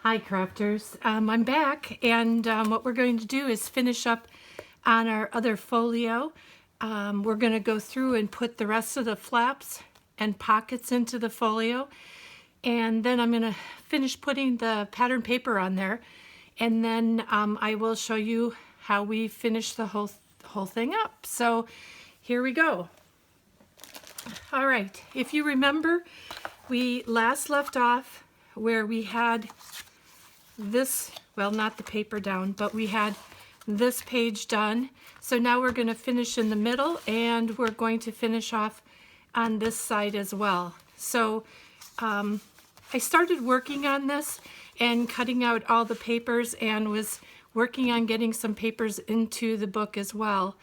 Hi crafters, I'm back, and what we're going to do is finish up on our other folio. We're going to go through and put the rest of the flaps and pockets into the folio, and then I'm going to finish putting the pattern paper on there, and then I will show you how we finish the whole thing up. So here we go. All right, if you remember, we last left off where we had this, well, not the paper down, but we had this page done. So now we're going to finish in the middle, and we're going to finish off on this side as well. So I started working on this and cutting out all the papers, and was working on getting some papers into the book as well.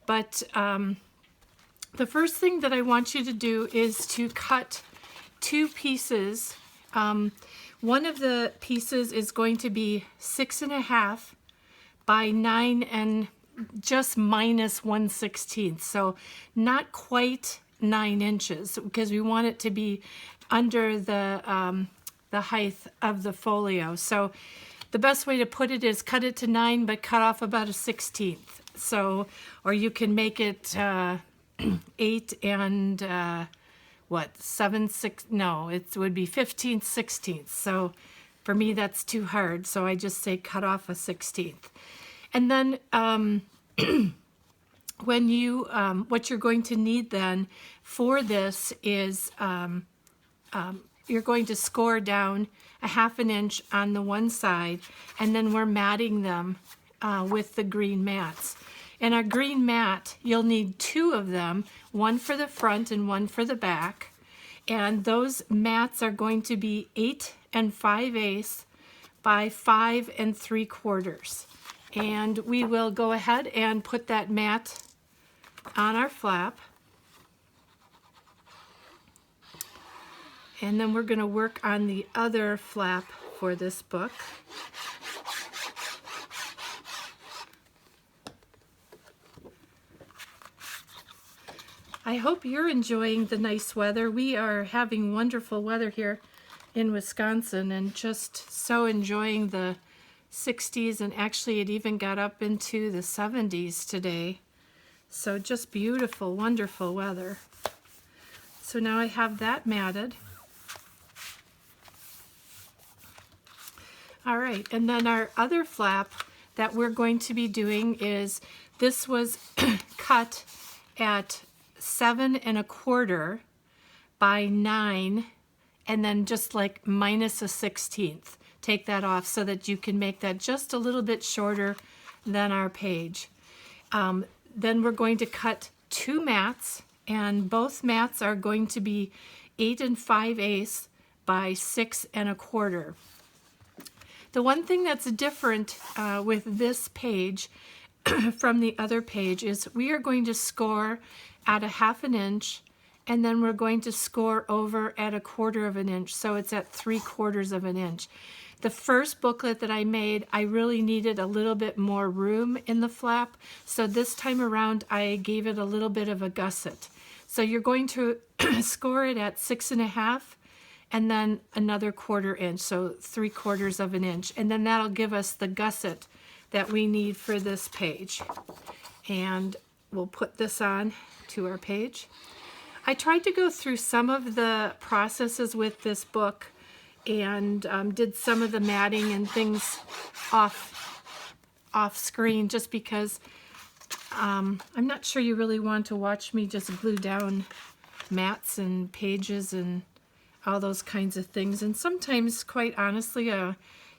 But the first thing that I want you to do is to cut two pieces. One of the pieces is going to be 6.5 by 9 and just minus 1/16, so not quite 9 inches, because we want it to be under the height of the folio. So the best way to put it is cut it to 9, but cut off about a 1/16. So, or you can make it 8 and what, 7, 6, no, it would be 15/16. So for me, that's too hard. So I just say cut off a 16th. And then when you, what you're going to need then for this is you're going to score down a 1/2 inch on the one side, and then we're matting them with the green mats. And our green mat, you'll need 2 of them, one for the front and one for the back. And those mats are going to be 8 5/8 by 5 3/4. And we will go ahead and put that mat on our flap. And then we're going to work on the other flap for this book. I hope you're enjoying the nice weather. We are having wonderful weather here in Wisconsin, and just so enjoying the 60s, and actually it even got up into the 70s today. So just beautiful, wonderful weather. So now I have that matted. All right, and then our other flap that we're going to be doing is, this was cut at 7 1/4 by 9, and then just like minus a 1/16. Take that off so that you can make that just a little bit shorter than our page. Then we're going to cut 2 mats, and both mats are going to be 8 5/8 by 6 1/4. The one thing that's different with this page from the other page is we are going to score at a 1/2 inch, and then we're going to score over at a 1/4 inch, so it's at 3/4 inch. The first booklet that I made, I really needed a little bit more room in the flap, so this time around I gave it a little bit of a gusset. So you're going to score it at 6.5 and then another 1/4 inch, so 3/4 inch, and then that'll give us the gusset that we need for this page. And we'll put this on to our page. I tried to go through some of the processes with this book, and did some of the matting and things off screen, just because I'm not sure you really want to watch me just glue down mats and pages and all those kinds of things. And sometimes, quite honestly,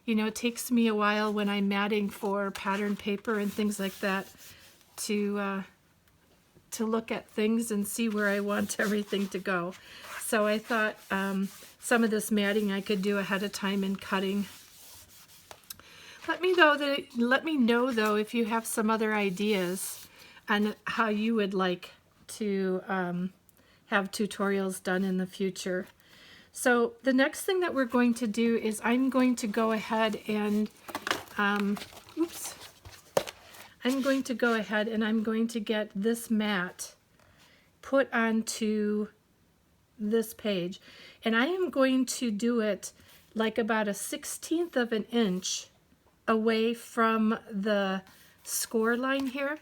you know, it takes me a while when I'm matting for pattern paper and things like that to look at things and see where I want everything to go. So I thought some of this matting I could do ahead of time in cutting. Let me know though if you have some other ideas on how you would like to have tutorials done in the future. So the next thing that we're going to do is I'm going to go ahead and I'm going to get this mat put onto this page, and I am going to do it like about a 1/16 of an inch away from the score line here.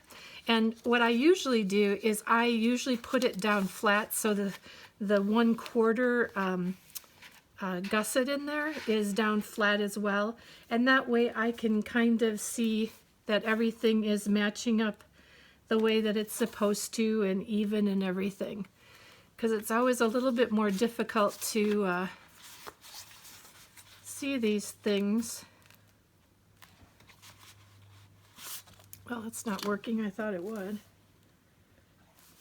And what I usually do is I usually put it down flat, so the 1/4 gusset in there is down flat as well, and that way I can kind of see that everything is matching up the way that it's supposed to, and even and everything, because it's always a little bit more difficult to see these things. Well, it's not working. I thought it would.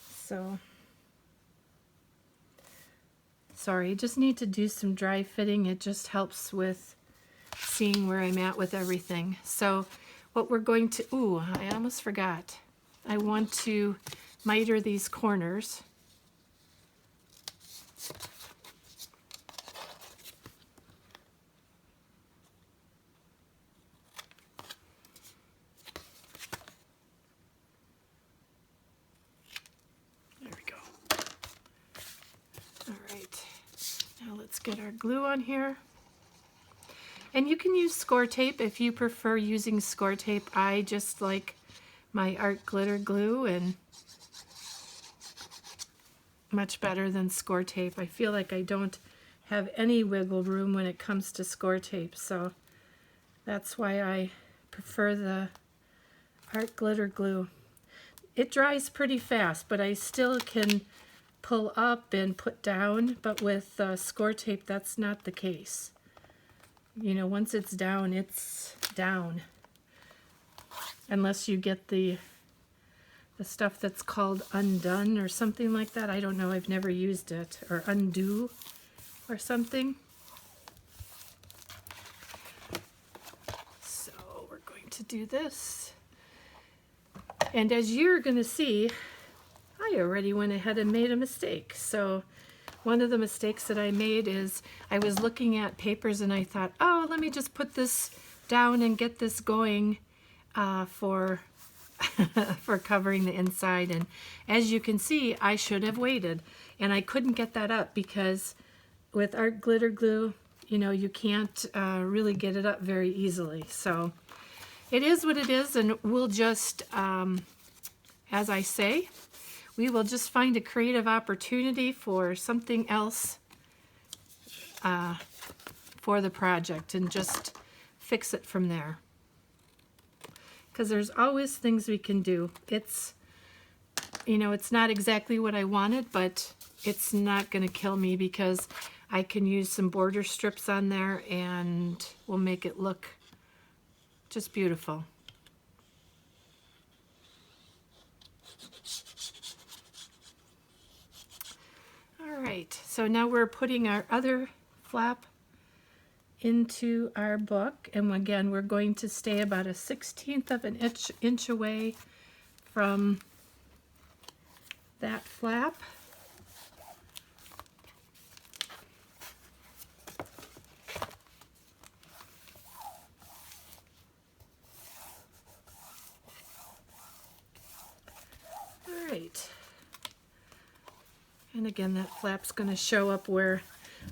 So, sorry, just need to do some dry fitting. It just helps with seeing where I'm at with everything. So what we're going to, ooh, I almost forgot. I want to miter these corners. Let's get our glue on here. And you can use score tape if you prefer using score tape. I just like my art glitter glue, and much better than score tape. I feel like I don't have any wiggle room when it comes to score tape, so that's why I prefer the art glitter glue. It dries pretty fast, but I still can pull up and put down, but with score tape that's not the case. You know, once it's down, unless you get the stuff that's called Undone or something like that. I don't know, I've never used it. Or Undo or something. So we're going to do this, and as you're going to see, I already went ahead and made a mistake. So one of the mistakes that I made is I was looking at papers and I thought, oh, let me just put this down and get this going for for covering the inside. And as you can see, I should have waited, and I couldn't get that up because with art glitter glue, you know, you can't really get it up very easily. So it is what it is, and we'll just, as I say, we will just find a creative opportunity for something else for the project and just fix it from there. Because there's always things we can do. It's, you know, it's not exactly what I wanted, but it's not going to kill me because I can use some border strips on there and we'll make it look just beautiful. Alright, so now we're putting our other flap into our book, and again we're going to stay about a 1/16 of an inch away from that flap. Alright. And again, that flap's going to show up where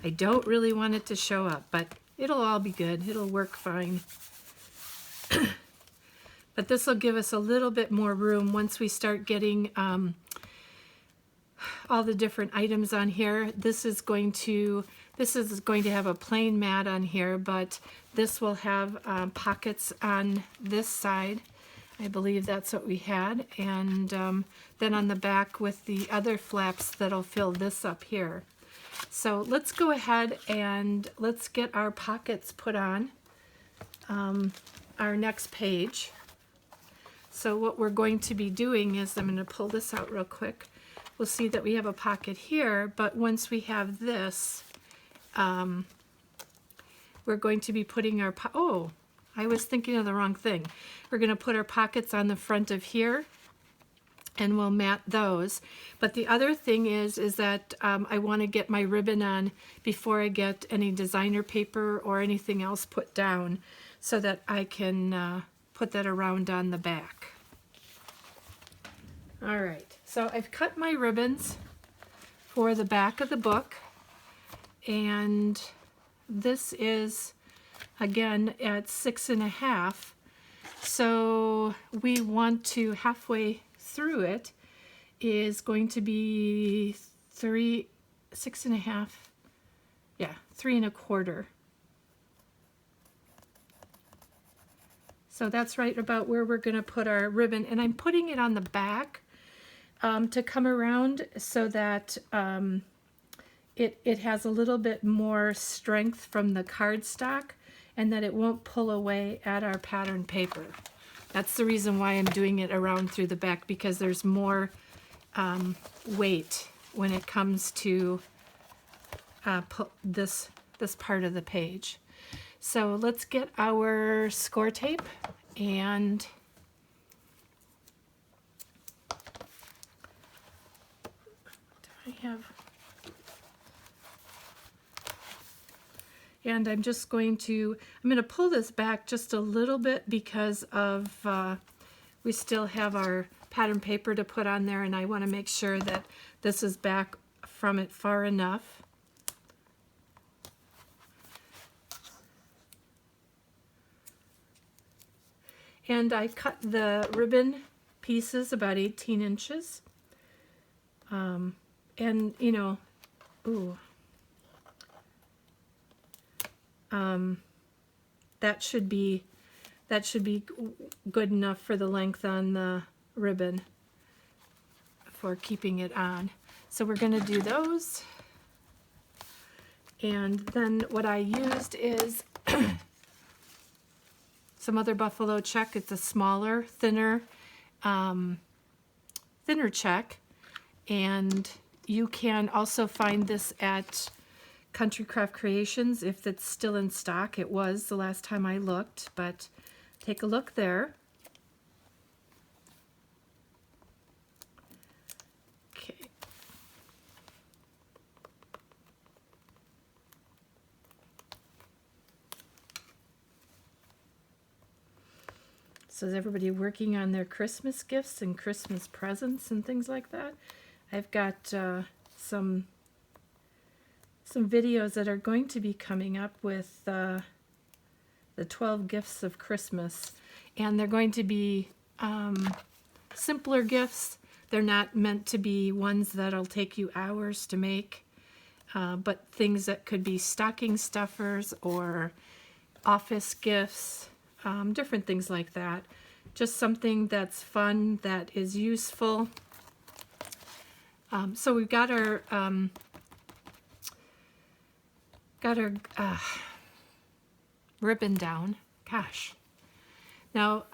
I don't really want it to show up, but it'll all be good. It'll work fine. But this will give us a little bit more room once we start getting all the different items on here. This is going to have a plain mat on here, but this will have pockets on this side. I believe that's what we had, and then on the back with the other flaps that'll fill this up here. So let's go ahead and let's get our pockets put on our next page. So what we're going to be doing is, I'm going to pull this out real quick. We'll see that we have a pocket here, but once we have this, we're going to be putting our, oh, I was thinking of the wrong thing. We're going to put our pockets on the front of here, and we'll mat those. But the other thing is that I want to get my ribbon on before I get any designer paper or anything else put down, so that I can put that around on the back. All right, so I've cut my ribbons for the back of the book, and this is again at 6.5. So we want to, halfway through it is going to be 6.5, yeah, 3.25. So that's right about where we're going to put our ribbon, and I'm putting it on the back to come around so that it has a little bit more strength from the cardstock, and that it won't pull away at our pattern paper. That's the reason why I'm doing it around through the back, because there's more weight when it comes to this part of the page. So let's get our score tape, and I have, and I'm just going to, I'm going to pull this back just a little bit because of we still have our pattern paper to put on there, and I want to make sure that this is back from it far enough. And I cut the ribbon pieces about 18 inches. And you know, that should be good enough for the length on the ribbon for keeping it on. So we're going to do those. And then what I used is some other buffalo check. It's a smaller, thinner check, and you can also find this at Country Craft Creations if it's still in stock. It was the last time I looked, but take a look there. Okay. So is everybody working on their Christmas gifts and Christmas presents and things like that? I've got some videos that are going to be coming up with the 12 gifts of Christmas, and they're going to be simpler gifts. They're not meant to be ones that'll take you hours to make, but things that could be stocking stuffers or office gifts, different things like that. Just something that's fun, that is useful. So we've got our ribbon down. Gosh. Now,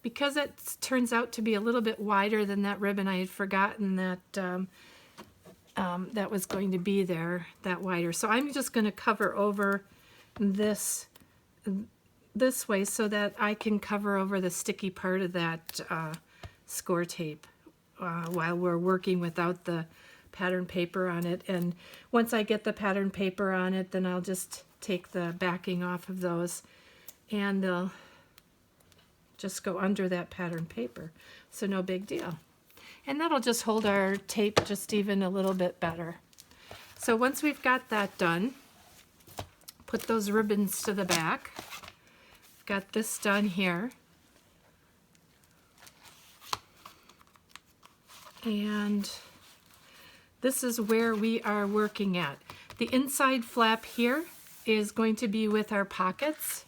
because it turns out to be a little bit wider than that ribbon, I had forgotten that that was going to be there, that wider. So I'm just going to cover over this way so that I can cover over the sticky part of that score tape while we're working without the pattern paper on it. And once I get the pattern paper on it, then I'll just take the backing off of those, and they'll just go under that pattern paper. So no big deal. And that'll just hold our tape just even a little bit better. So once we've got that done, put those ribbons to the back. Got this done here. And this is where we are working at. The inside flap here is going to be with our pockets.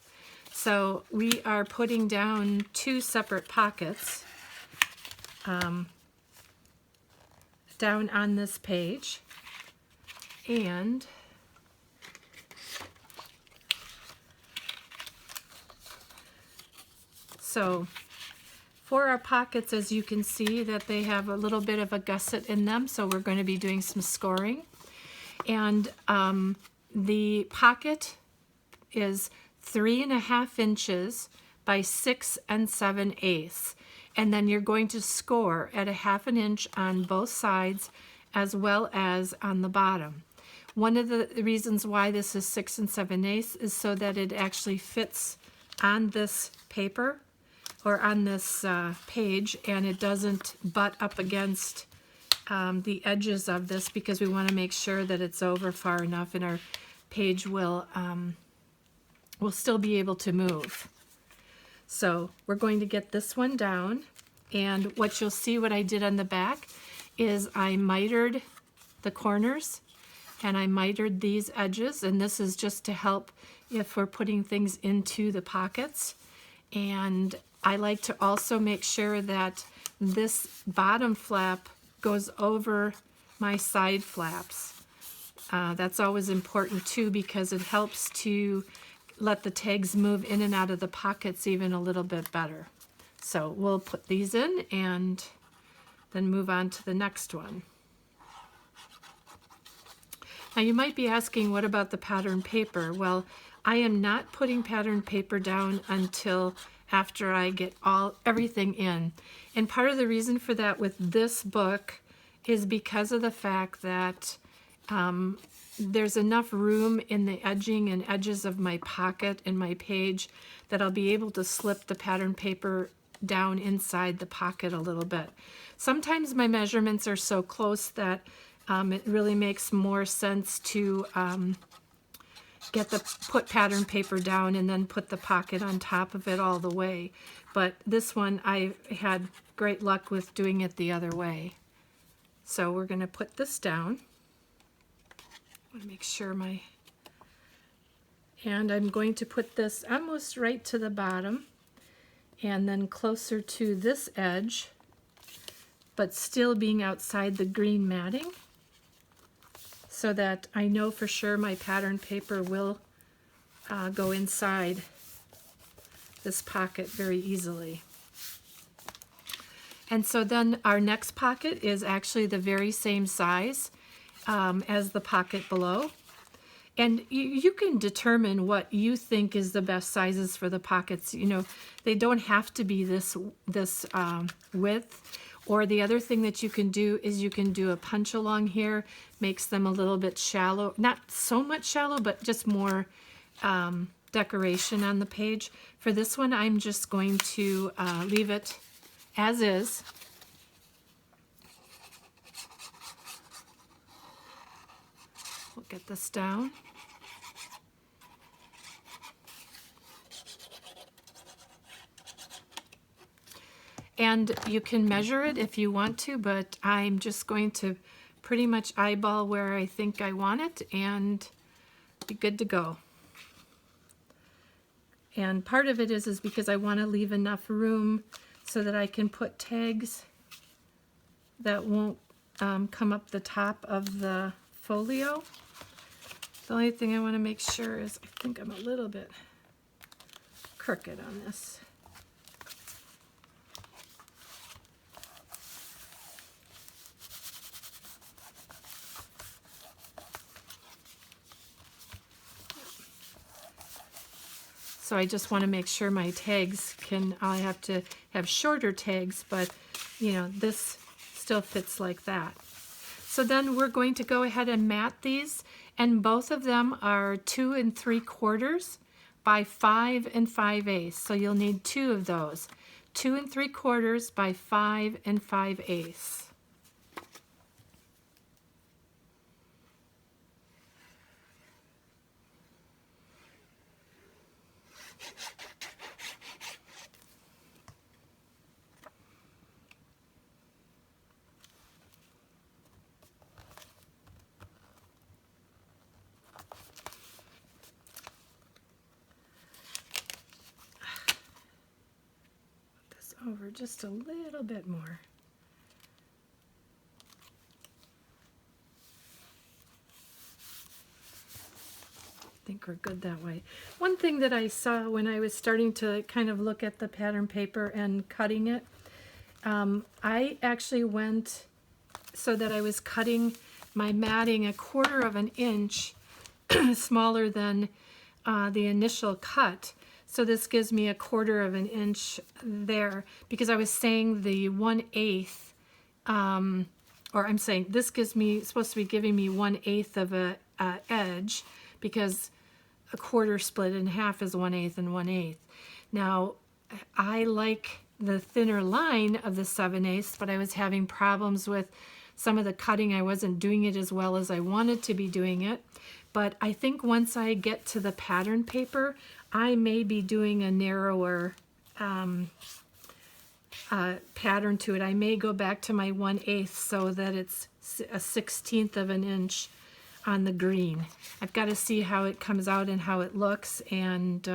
So we are putting down 2 separate pockets down on this page. And so for our pockets, as you can see, that they have a little bit of a gusset in them, so we're going to be doing some scoring. And the pocket is 3.5 inches by 6 7/8, and then you're going to score at 1/2 inch on both sides as well as on the bottom. One of the reasons why this is 6 7/8 is so that it actually fits on this paper or on this page, and it doesn't butt up against the edges of this, because we want to make sure that it's over far enough, and our page will still be able to move. So we're going to get this one down, and what you'll see what I did on the back is I mitered the corners and I mitered these edges, and this is just to help if we're putting things into the pockets. And I like to also make sure that this bottom flap goes over my side flaps. That's always important too, because it helps to let the tags move in and out of the pockets even a little bit better. So we'll put these in and then move on to the next one. Now you might be asking, what about the pattern paper? Well, I am not putting pattern paper down until after I get everything in. And part of the reason for that with this book is because of the fact that there's enough room in the edging and edges of my pocket and my page that I'll be able to slip the pattern paper down inside the pocket a little bit. Sometimes my measurements are so close that it really makes more sense to put pattern paper down and then put the pocket on top of it all the way. But this one I had great luck with doing it the other way. So we're going to put this down. I want to make sure and I'm going to put this almost right to the bottom and then closer to this edge, but still being outside the green matting, so that I know for sure my pattern paper will go inside this pocket very easily. And so then our next pocket is actually the very same size as the pocket below. And you can determine what you think is the best sizes for the pockets. You know, they don't have to be this width. Or the other thing that you can do is you can do a punch along here, makes them a little bit shallow, not so much shallow, but just more decoration on the page. For this one, I'm just going to leave it as is. We'll get this down. And you can measure it if you want to, but I'm just going to pretty much eyeball where I think I want it and be good to go. And part of it is because I want to leave enough room so that I can put tags that won't come up the top of the folio. The only thing I want to make sure is I think I'm a little bit crooked on this. So I just want to make sure my tags I have to have shorter tags, but you know, this still fits like that. So then we're going to go ahead and mat these, and both of them are 2 3/4 by 5 5/8. So you'll need 2 of those, 2 3/4 by 5 5/8. Over just a little bit more. I think we're good that way. One thing that I saw when I was starting to kind of look at the pattern paper and cutting it, I actually went so that I was cutting my matting 1/4 of an inch smaller than the initial cut. So this gives me 1/4 of an inch there, because I was saying the 1/8, or I'm saying this supposed to be giving me 1/8 of a edge, because 1/4 split in half is 1/8 and 1/8. Now I like the thinner line of the 7/8, but I was having problems with some of the cutting. I wasn't doing it as well as I wanted to be doing it. But I think once I get to the pattern paper, I may be doing a narrower pattern to it. I may go back to my 1/8 so that it's a 1/16 of an inch on the green. I've got to see how it comes out and how it looks, and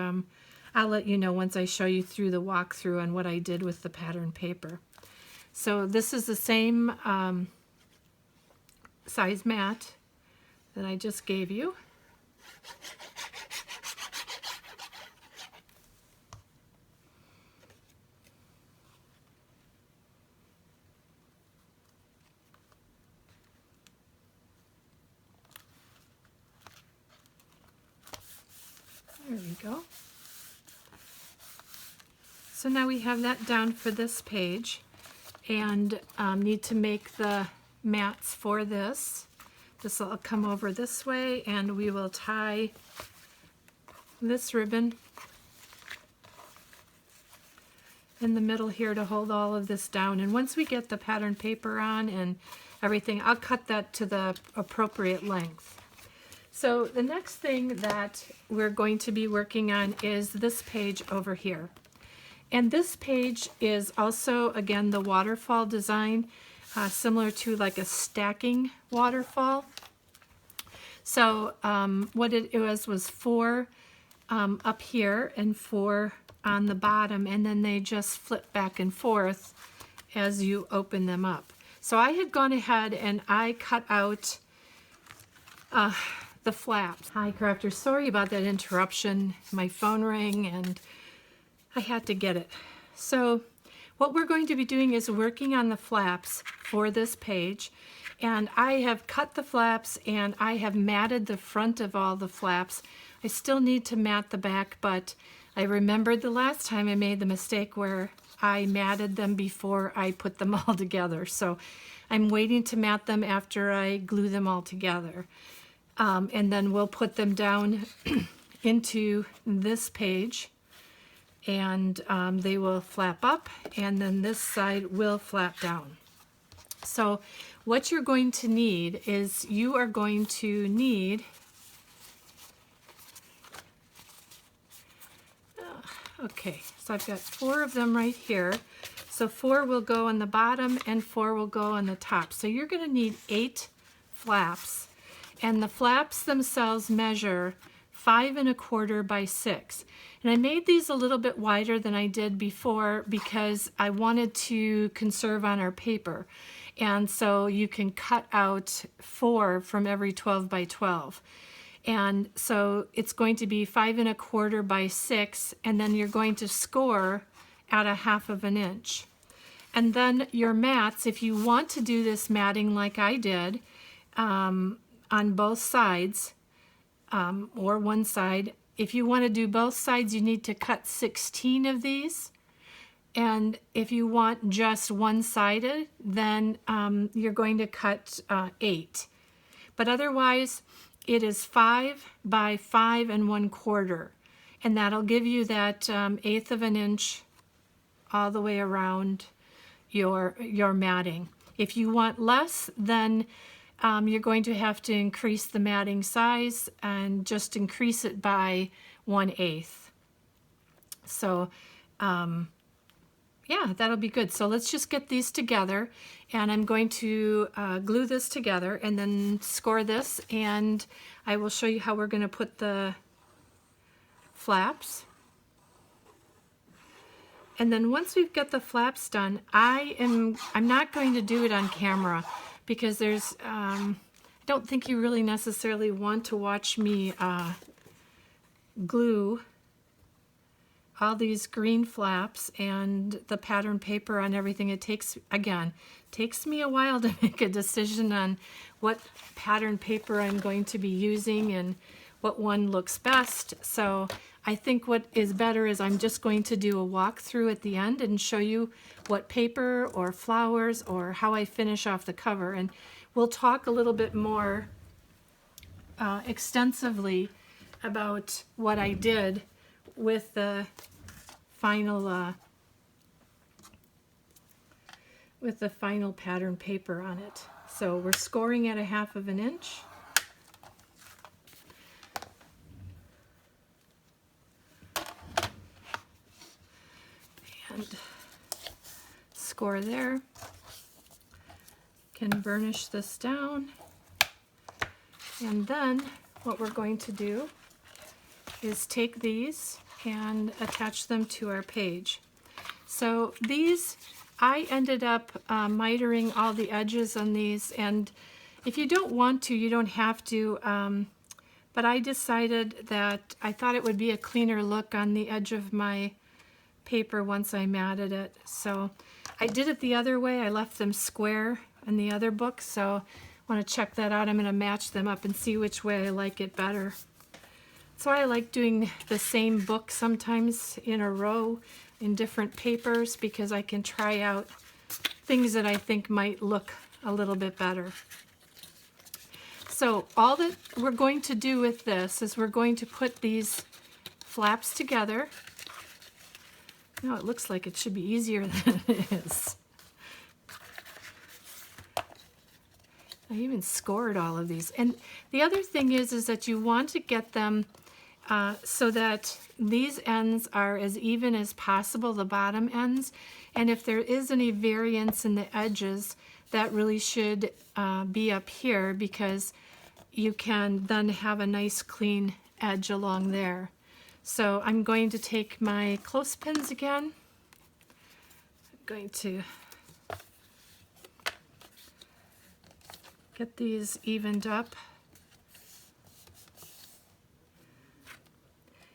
I'll let you know once I show you through the walkthrough on what I did with the pattern paper. So this is the same size mat that I just gave you. There we go. So now we have that down for this page, and need to make the mats for this. This will come over this way, and we will tie this ribbon in the middle here to hold all of this down. And once we get the pattern paper on and everything, I'll cut that to the appropriate length. So the next thing that we're going to be working on is this page over here. And this page is also, again, the waterfall design, similar to like a stacking waterfall. So what it was 4 up here and 4 on the bottom, and then they just flip back and forth as you open them up. So I had gone ahead and I cut out the flaps. Hi, crafters. Sorry about that interruption. My phone rang and I had to get it. So what we're going to be doing is working on the flaps for this page. And I have cut the flaps and I have matted the front of all the flaps. I still need to mat the back, but I remembered the last time I made the mistake where I matted them before I put them all together. So I'm waiting to mat them after I glue them all together. And then we'll put them down into this page, and they will flap up, and then this side will flap down. So what you're going to need is you are going to need okay, so I've got 4 of them right here. So 4 will go on the bottom and 4 will go on the top. So you're going to need 8 flaps. And the flaps themselves measure 5 1/4 by 6. And I made these a little bit wider than I did before because I wanted to conserve on our paper. And so you can cut out 4 from every 12 by 12. And so it's going to be 5 1/4 by 6, and then you're going to score at 1/2 inch. And then your mats, if you want to do this matting like I did, on both sides, or one side. If you want to do both sides, you need to cut 16 of these. And if you want just one-sided, then you're going to cut 8. But otherwise, it is 5 by 5 1/4. And that'll give you that 1/8 of an inch all the way around your matting. If you want less, then you're going to have to increase the matting size and just increase it by 1/8. So yeah, that'll be good. So let's just get these together, and I'm going to glue this together and then score this, and I will show you how we're going to put the flaps. And then once we've got the flaps done, I'm not going to do it on camera because there's I don't think you really necessarily want to watch me glue all these green flaps and the pattern paper on everything. It takes me a while to make a decision on what pattern paper I'm going to be using and what one looks best. So I think what is better is I'm just going to do a walkthrough at the end and show you what paper or flowers or how I finish off the cover. And we'll talk a little bit more extensively about what I did with the final pattern paper on it. So we're scoring at 1/2 inch. And score there. Can burnish this down. And then what we're going to do is take these and attach them to our page. So these, I ended up mitering all the edges on these, and if you don't want to, you don't have to, but I decided that I thought it would be a cleaner look on the edge of my paper once I matted it. So I did it the other way. I left them square in the other book, so I want to check that out. I'm going to match them up and see which way I like it better. So I like doing the same book sometimes in a row in different papers because I can try out things that I think might look a little bit better. So all that we're going to do with this is we're going to put these flaps together. You know, it looks like it should be easier than it is. I even scored all of these. And the other thing is that you want to get them so that these ends are as even as possible, the bottom ends. And if there is any variance in the edges, that really should be up here because you can then have a nice clean edge along there. So I'm going to take my clothespins again. I'm going to get these evened up.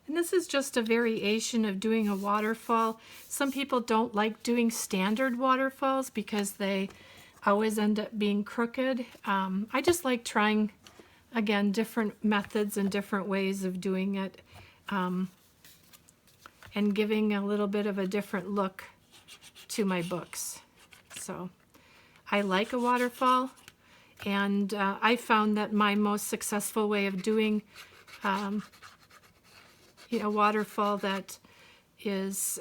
And this is just a variation of doing a waterfall. Some people don't like doing standard waterfalls because they always end up being crooked. I just like trying, again, different methods and different ways of doing it, and giving a little bit of a different look to my books. So I like a waterfall, and I found that my most successful way of doing a waterfall that is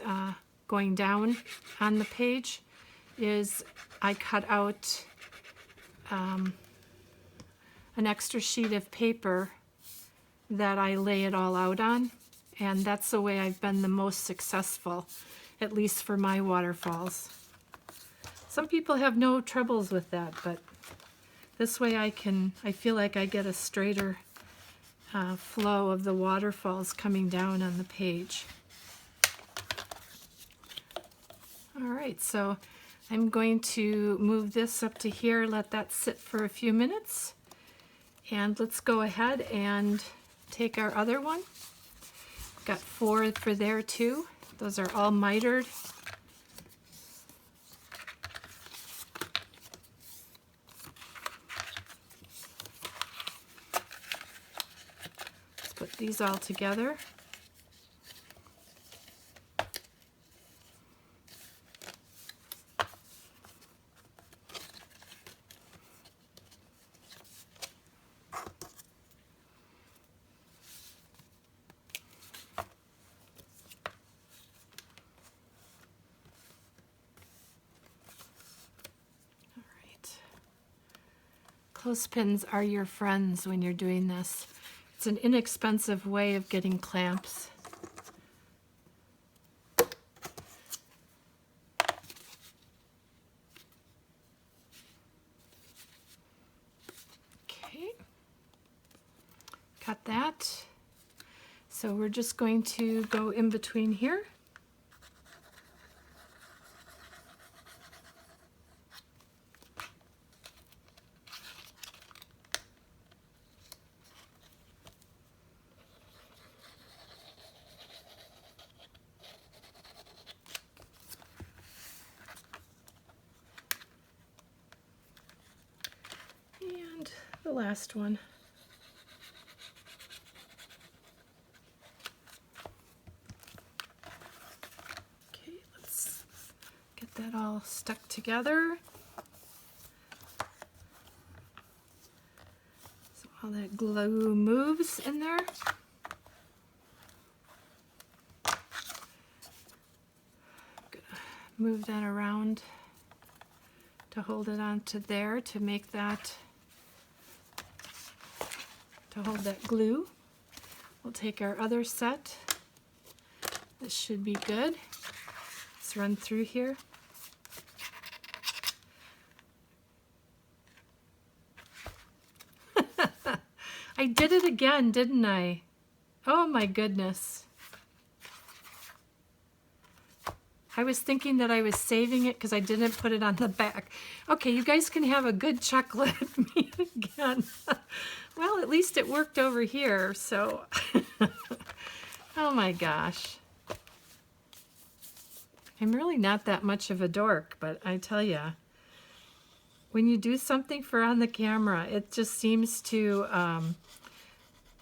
going down on the page is I cut out an extra sheet of paper that I lay it all out on, and that's the way I've been the most successful, at least for my waterfalls. Some people have no troubles with that, but this way I feel like I get a straighter flow of the waterfalls coming down on the page. All right, so I'm going to move this up to here, let that sit for a few minutes, and let's go ahead and take our other one. Got 4 for there too. Those are all mitered. Put these all together. All right. Clothespins are your friends when you're doing this. It's an inexpensive way of getting clamps. Okay, got that. So we're just going to go in between here. The last one. Okay, let's get that all stuck together. So all that glue moves in there. I'm gonna move that around to hold it onto there to make that hold that glue. We'll take our other set. This should be good. just run through here. I did it again, didn't I? Oh my goodness. I was thinking that I was saving it because I didn't put it on the back. Okay, you guys can have a good chuckle at me again. Well, at least it worked over here, so. Oh my gosh. I'm really not that much of a dork, but I tell ya, when you do something for on the camera, it just seems to,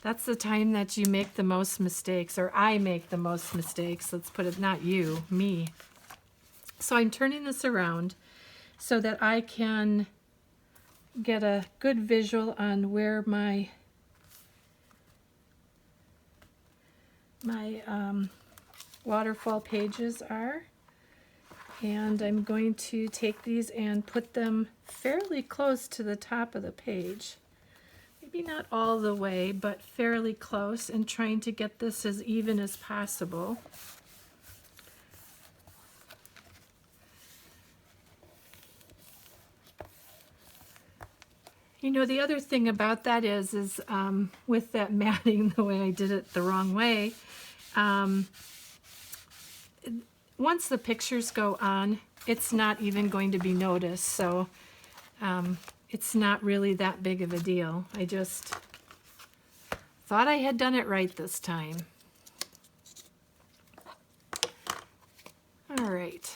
that's the time that you make the most mistakes, or I make the most mistakes. Let's put it, not you, me. So I'm turning this around so that I can get a good visual on where my waterfall pages are. And I'm going to take these and put them fairly close to the top of the page. Maybe not all the way, but fairly close, and trying to get this as even as possible. You know, the other thing about that is with that matting, the way I did it the wrong way, once the pictures go on, it's not even going to be noticed, so it's not really that big of a deal. I just thought I had done it right this time. All right.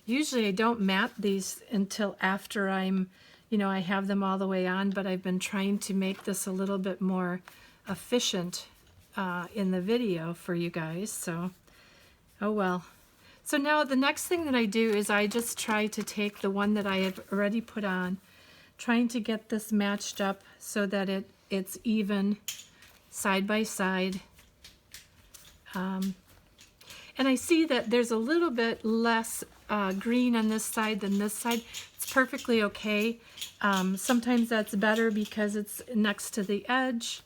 Usually I don't mat these until after I'm, you know, I have them all the way on, but I've been trying to make this a little bit more efficient in the video for you guys, so oh well. So now the next thing that I do is I just try to take the one that I have already put on, trying to get this matched up so that it's even side by side. And I see that there's a little bit less green on this side than this side. It's perfectly okay. Sometimes that's better because it's next to the edge,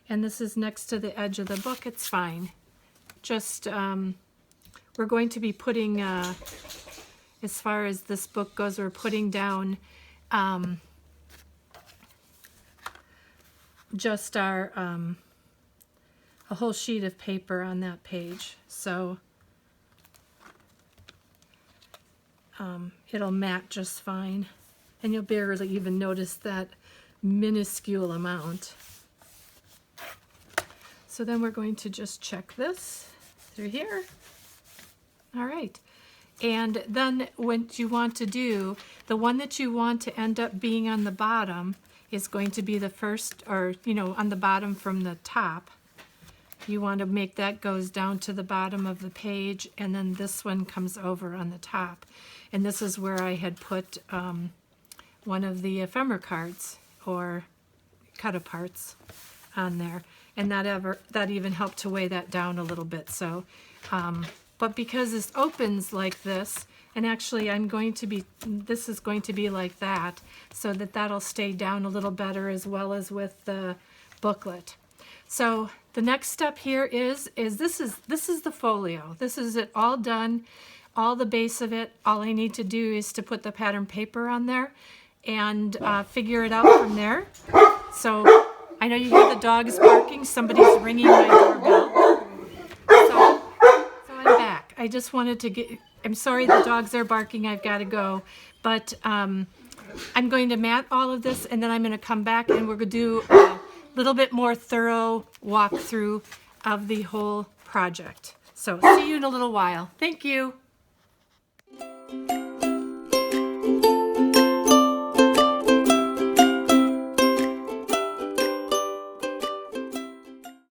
and this is next to the edge of the book. It's fine. Just we're going to be putting, as far as this book goes, we're putting down just our, a whole sheet of paper on that page. So it'll mat just fine. And you'll barely even notice that minuscule amount. So then we're going to just check this through here. All right, and then what you want to do, the one that you want to end up being on the bottom is going to be the first, or you know, on the bottom from the top. You want to make that goes down to the bottom of the page, and then this one comes over on the top. And this is where I had put one of the ephemera cards or cut-aparts on there, and that even helped to weigh that down a little bit. So. But because this opens like this, and actually I'm going to be, this is going to be like that, so that that'll stay down a little better as well as with the booklet. So the next step here is this is the folio. This is it all done, all the base of it. All I need to do is to put the pattern paper on there and figure it out from there. So I know you hear the dogs barking. Somebody's ringing my doorbell. I just wanted to get, I'm sorry the dogs are barking, I've got to go, but I'm going to mat all of this, and then I'm going to come back and we're going to do a little bit more thorough walkthrough of the whole project. So see you in a little while. Thank you.